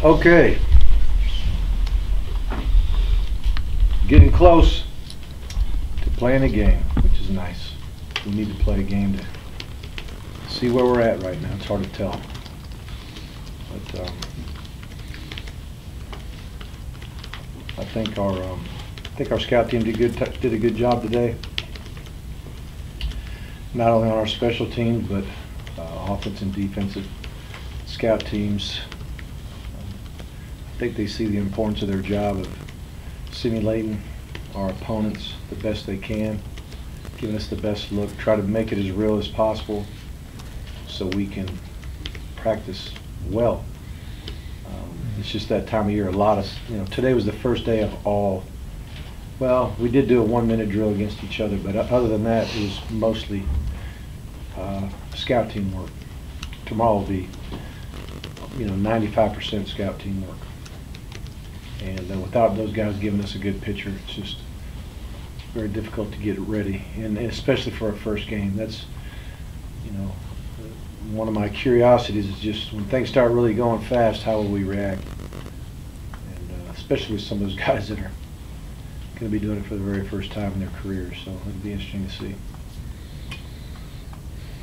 Okay. Getting close to playing a game, which is nice. We need to play a game to see where we're at right now. It's hard to tell. But I think our scout team did a good job today. Not only on our special teams, but offensive and defensive scout teams. I think they see the importance of their job of simulating our opponents the best they can, giving us the best look, try to make it as real as possible so we can practice well. It's just that time of year. Today was the first day of all. Well, we did do a 1-minute drill against each other, but other than that, it was mostly scout team work. Tomorrow will be, 95% scout team work. And without those guys giving us a good picture, it's just very difficult to get it ready, and especially for our first game. That's, one of my curiosities is just when things start really going fast, how will we react? And especially with some of those guys that are going to be doing it for the very first time in their careers, so it'll be interesting to see.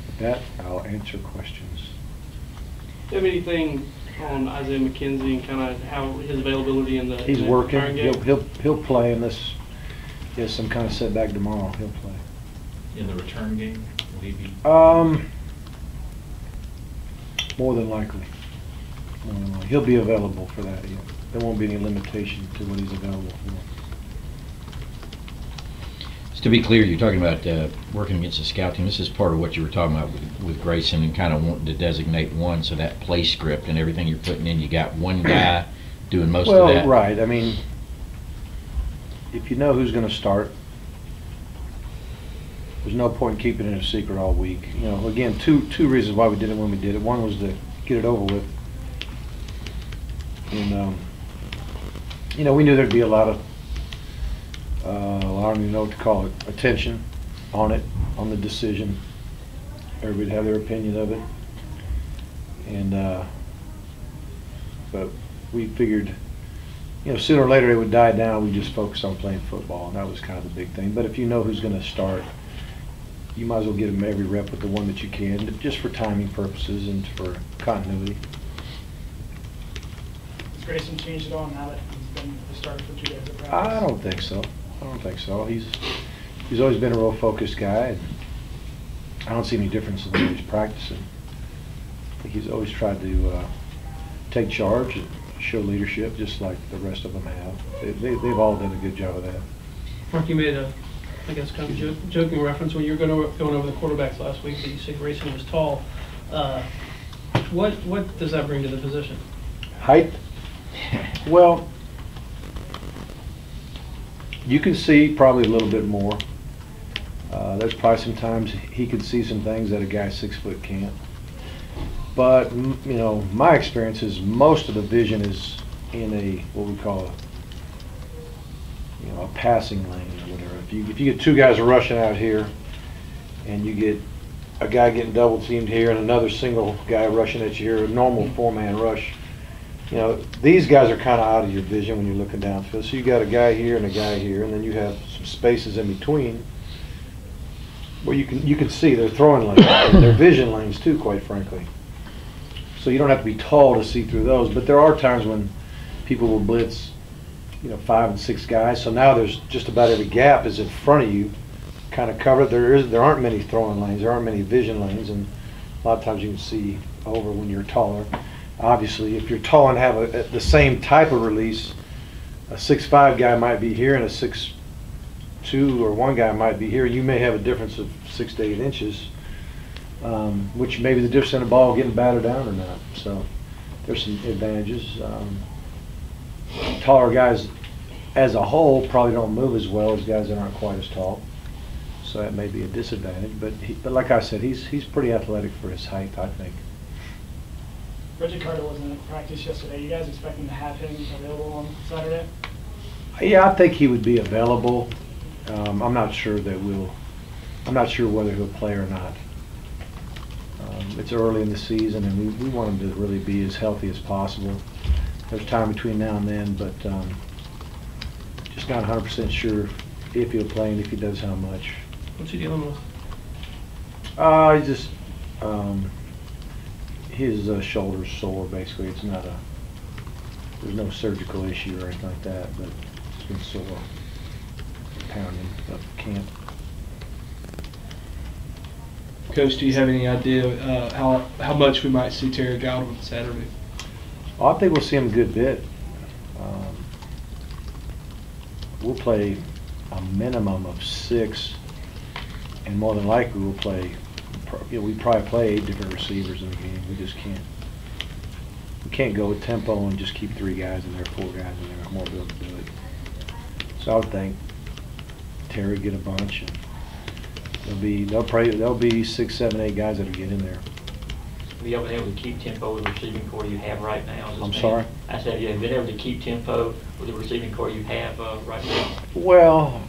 With that, I'll answer questions. Do you have anything on Isaiah McKenzie and kind of how his availability in the He's in the working. return game? He'll play unless he has some kind of setback tomorrow. He'll play. In the return game, will he be? More than likely. He'll be available for that. Yeah. There won't be any limitation to what he's available for. To be clear, you're talking about working against the scout team. This is part of what you were talking about with Grayson and kind of wanting to designate one, so that play script and everything you're putting in, you got one guy doing most of that. Well, right. I mean, if you know who's going to start, there's no point in keeping it a secret all week. Again, two reasons why we did it when we did it. One was to get it over with. And, we knew there'd be a lot of, I don't even know what to call it, attention on it, on the decision. Everybody'd have their opinion of it. And, but we figured, sooner or later it would die down. We just focus on playing football, and that was kind of the big thing. But if you know who's going to start, you might as well get them every rep with the one that you can, just for timing purposes and for continuity. Has Grayson changed at all now that he's been the starter for 2 days of practice? I don't think so. He's always been a real focused guy, and I don't see any difference in the way he's practicing. I think he's always tried to take charge and show leadership, just like the rest of them have. They've all done a good job of that. Mark, you made I guess kind of joking reference when you were going over the quarterbacks last week that you said Grayson was tall. What does that bring to the position? Height? Well, you can see probably a little bit more. There's probably sometimes he can see some things that a guy 6 foot can't. But my experience is most of the vision is in a what we call a passing lane or whatever. If you get two guys rushing out here, and you get a guy getting double teamed here and another single guy rushing at you here, a normal 4-man rush. These guys are kind of out of your vision when you're looking downfield. So you got a guy here and a guy here, and then you have some spaces in between where you can see their throwing lanes and their vision lanes too, quite frankly. So you don't have to be tall to see through those, but there are times when people will blitz, 5 and 6 guys. So now there's just about every gap is in front of you, kind of covered. There aren't many throwing lanes, there aren't many vision lanes, and a lot of times you can see over when you're taller. Obviously, if you're tall and have the same type of release, a 6'5" guy might be here and a 6'2" or 1 guy might be here. You may have a difference of 6 to 8 inches, which may be the difference in the ball getting battered down or not. So there's some advantages. Taller guys as a whole probably don't move as well as guys that aren't quite as tall. So that may be a disadvantage. But like I said, he's pretty athletic for his height, I think. Reggie Carter wasn't at practice yesterday. You guys expecting to have him available on Saturday? Yeah, I think he would be available. I'm not sure whether he'll play or not. It's early in the season, and we want him to really be as healthy as possible. there's time between now and then, but just not 100% sure if he'll play and if he does, how much. What's he dealing with? He just his shoulder's sore. Basically, it's not a. There's no surgical issue or anything like that, but it's been sore, pounding up camp. Coach, do you have any idea how much we might see Terry Godwin Saturday? Oh, I think we'll see him a good bit. We'll play a minimum of 6, and more than likely we'll play. We probably play 8 different receivers in the game. We just can't. We can't go with tempo and just keep 3 guys in there, 4 guys in there. More able to do it. So I would think Terry get a bunch, and there'll be 6, 7, 8 guys that'll get in there. Have you been able to keep tempo with the receiving core you have right now? I'm sorry? I said, have you been able to keep tempo with the receiving core you have right now? Well,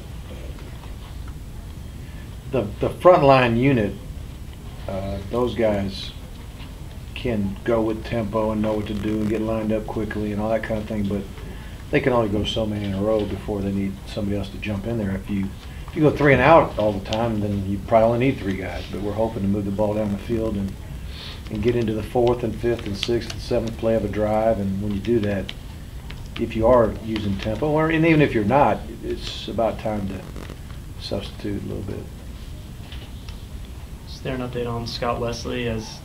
the front line unit, those guys can go with tempo and know what to do and get lined up quickly and all that kind of thing, but they can only go so many in a row before they need somebody else to jump in there. If you go 3 and out all the time, then you probably only need 3 guys, but we're hoping to move the ball down the field and get into the 4th and 5th and 6th and 7th play of a drive. And when you do that, if you are using tempo, and even if you're not, it's about time to substitute a little bit. Is there an update on Scott Wesley? Has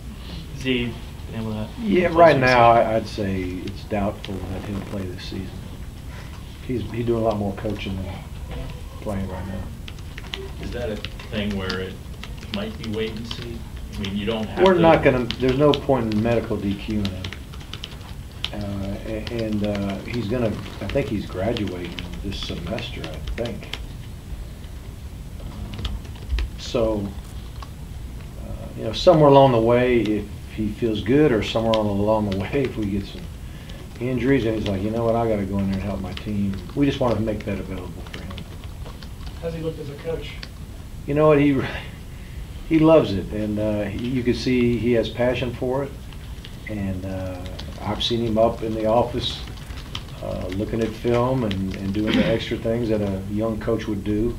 he been able to? Yeah, right now I'd say it's doubtful that he'll play this season. He's doing a lot more coaching than playing right now. Is that a thing where it might be wait and see? I mean, you don't have We're to. not going to. There's no point in medical DQing him. And he's going to. I think he's graduating this semester. I think. So, somewhere along the way, if he feels good, or somewhere along the way, if we get some injuries, and he's like, you know what, I got to go in there and help my team. We just want to make that available for him. How's he looked as a coach? You know what, he loves it, and you can see he has passion for it. And I've seen him up in the office looking at film and doing the extra things that a young coach would do.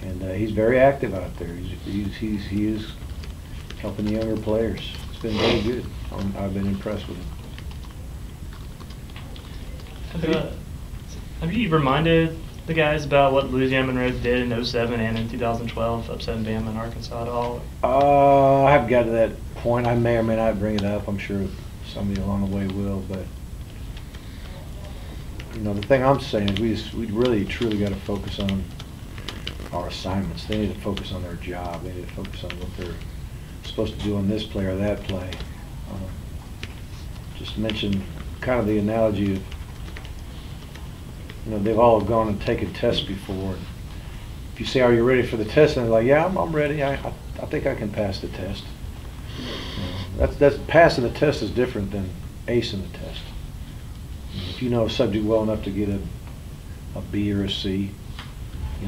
And he's very active out there. He is helping the younger players. It's been very good. I've been impressed with him. Have you reminded the guys about what Louisiana Monroe did in 07 and in 2012, upsetting Bama and Arkansas at all? I haven't got to that point. I may or may not bring it up. I'm sure somebody along the way will. But the thing I'm saying is we really truly got to focus on our assignments. They need to focus on their job. They need to focus on what they're supposed to do on this play or that play. Just mention kind of the analogy of, they've all gone and taken tests before. And if you say, "Are you ready for the test?" and they're like, "Yeah, I'm ready. I think I can pass the test." That's passing the test is different than acing the test. If you know a subject well enough to get a B or a C,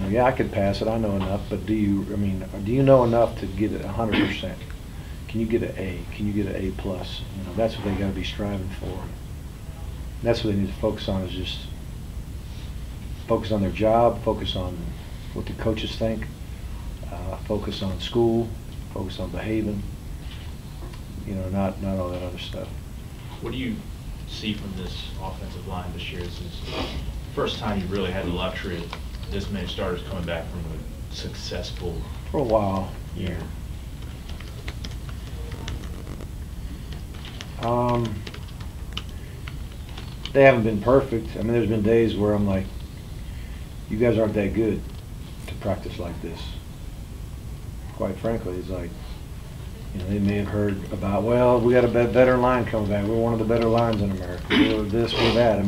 yeah, I could pass it. I know enough. But do you know enough to get it 100%? Can you get an A? Can you get an A plus? That's what they got to be striving for. And that's what they need to focus on, is just focus on their job, focus on what the coaches think, focus on school, focus on behaving. Not all that other stuff. What do you see from this offensive line this year? This is the first time you really had the luxury of this many starters coming back from a successful For a while. year. They haven't been perfect. There's been days where I'm like, you guys aren't that good to practice like this. Quite frankly, it's like, they may have heard about, well, we got a better line coming back. We're one of the better lines in America. We're this, we're that.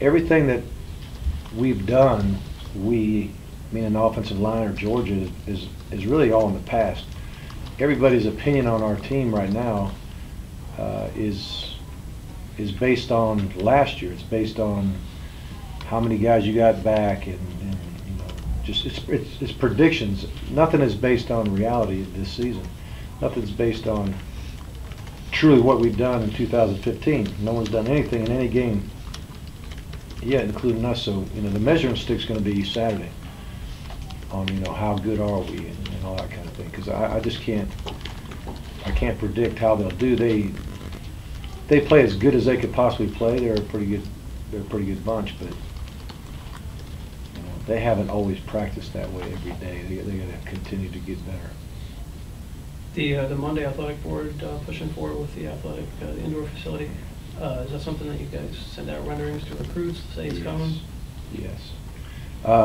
Everything that we've done, meaning the offensive line or Georgia, is really all in the past. Everybody's opinion on our team right now is based on last year. It's based on how many guys you got back, and just it's predictions. Nothing is based on reality this season. Nothing's based on truly what we've done in 2015. No one's done anything in any game yet, including us. So, you know, the measuring stick's going to be Saturday on, you know, how good are we and all that kind of thing. Because I just can't predict how they'll do. They play as good as they could possibly play. They're a pretty good bunch, but you know, they haven't always practiced that way every day. They got to continue to get better. The Monday Athletic Board pushing forward with the athletic the indoor facility. Is that something that you guys send out renderings to recruits to say it's coming? Yes.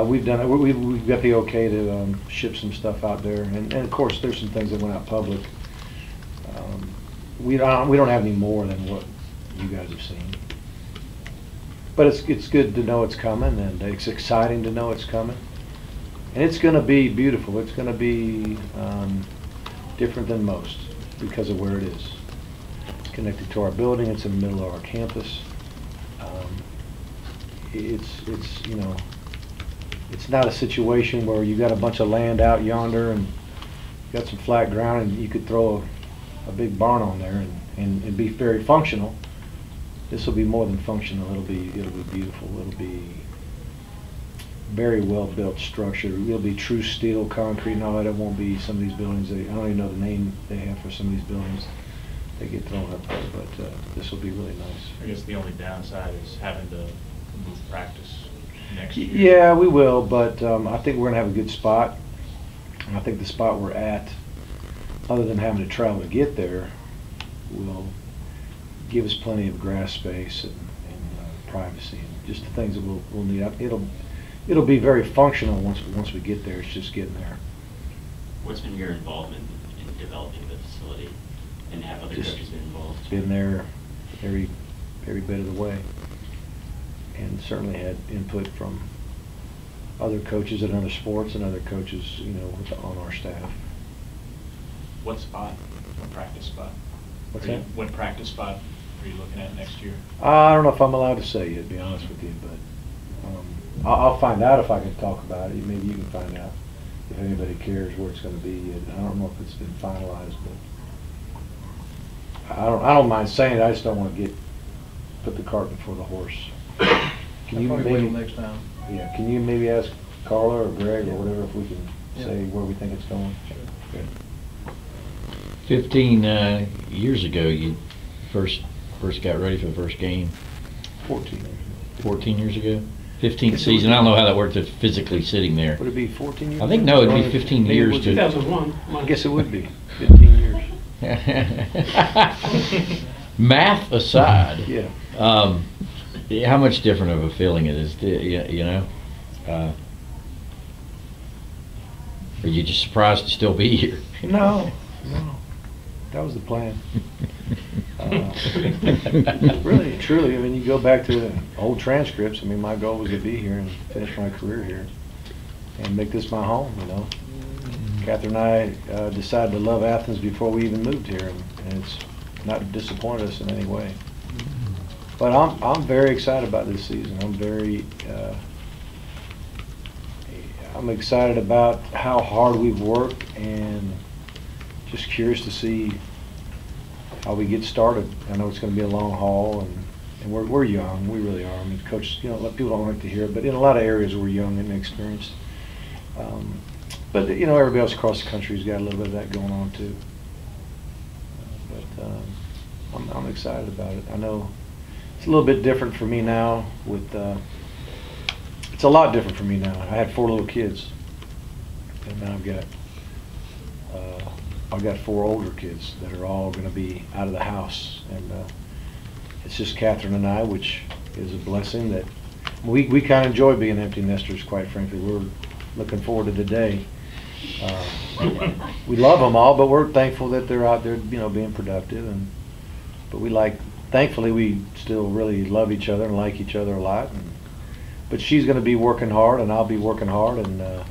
We've done it. We've got the okay to ship some stuff out there, and of course there's some things that went out public. We don't have any more than what you guys have seen, but it's good to know it's coming, and it's exciting to know it's coming, and it's going to be beautiful. It's going to be different than most because of where it is. It's connected to our building. It's in the middle of our campus. It's you know, it's not a situation where you got a bunch of land out yonder and you got some flat ground and you could throw a big barn on there and be very functional. This will be more than functional. It'll be beautiful. It'll be very well built structure. It'll be true steel, concrete, and all that. It won't be some of these buildings. I don't even know the name they have for some of these buildings. They get thrown up there, but this will be really nice. I guess the only downside is having to move practice next year. Yeah, we will, but I think we're going to have a good spot. And I think the spot we're at, other than having to travel to get there, will give us plenty of grass space and privacy and just the things that we'll need. It'll be very functional once we get there. It's just getting there. What's been your involvement in developing the facility, and have other coaches been involved? Been there every bit of the way, and certainly had input from other coaches at other sports and other coaches, you know, on our staff. What spot? What practice spot? What's that? What practice spot are you looking at next year? I don't know if I'm allowed to say yet, to be honest with you, but I'll find out if I can talk about it. Maybe you can find out if anybody cares where it's going to be. I don't know if it's been finalized, but I don't mind saying it. I just don't want to put the cart before the horse. Can you Probably wait till next time. Yeah, can you maybe ask Carla or Greg or whatever if we can say where we think it's going? Good. 15 years ago, you first got ready for the first game. 14. 14 years ago? 15th season. I don't know how that worked, physically sitting there. Would it be 14 years? I think no, it'd be 15 Maybe it years would to. be. 2001. I guess it would be 15 years. Math aside, Yeah. how much different of a feeling it is, you know? Are you just surprised to still be here? No. That was the plan. Really, truly, I mean, you go back to the old transcripts. I mean, my goal was to be here and finish my career here and make this my home, you know. Catherine and I decided to love Athens before we even moved here, and it's not disappointed us in any way. But I'm very excited about this season. I'm excited about how hard we've worked, and just curious to see how we get started. I know it's going to be a long haul, and we're young. We really are. I mean, coaches, you know, people don't like to hear it, but in a lot of areas we're young and inexperienced. But you know, everybody else across the country's got a little bit of that going on too. But I'm excited about it. I know it's a little bit different for me now. It's a lot different for me now. I had 4 little kids, and now I've got 4 older kids that are all going to be out of the house, and it's just Catherine and I, which is a blessing. That we kind of enjoy being empty nesters, quite frankly. We're looking forward to today. We love them all, but we're thankful that they're out there, you know, being productive. But thankfully, we still really love each other and like each other a lot. But she's going to be working hard, and I'll be working hard. And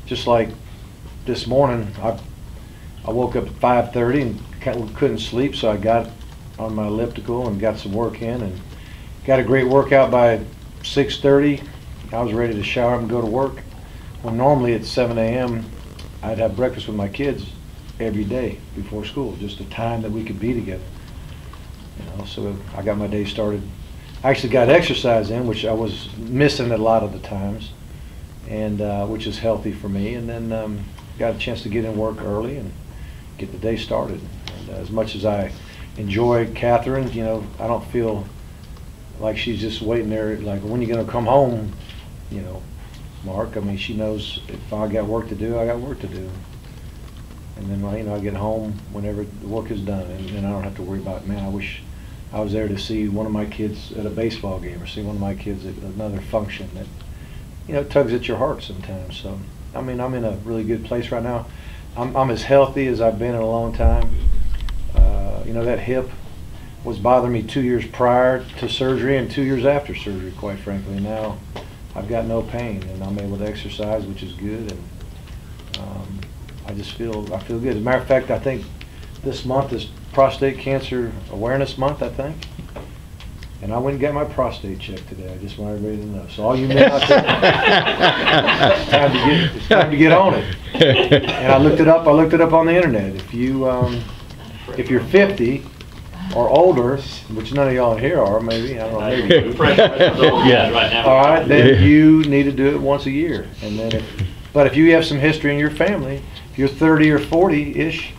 just like this morning, I woke up at 5:30 and couldn't sleep, so I got on my elliptical and got some work in, and got a great workout by 6:30. I was ready to shower and go to work. Well, normally at 7 a.m. I'd have breakfast with my kids, every day before school, just the time that we could be together. You know, so I got my day started. I actually got exercise in, which I was missing a lot of the times, and which is healthy for me. And then got a chance to get in work early and get the day started. And as much as I enjoy Catherine, you know, I don't feel like she's just waiting there, like, when are you going to come home, you know, Mark? I mean, she knows if I got work to do, I got work to do. And then, you know, I get home whenever the work is done, and I don't have to worry about, man, I wish I was there to see one of my kids at a baseball game or see one of my kids at another function. That, you know, tugs at your heart sometimes. So, I mean, I'm in a really good place right now. I'm as healthy as I've been in a long time. You know, that hip was bothering me 2 years prior to surgery and 2 years after surgery, quite frankly. Now I've got no pain, and I'm able to exercise, which is good, and I feel good. As a matter of fact, I think this month is Prostate Cancer Awareness Month, I think. And I went and got my prostate checked today. I just want everybody to know. So all you men out there, it's time to get on it. And I looked it up on the internet. If you're 50 or older, which none of y'all here are, maybe, I don't know, maybe. Yeah. All right, then you need to do it once a year. And then but if you have some history in your family, if you're 30 or 40-ish,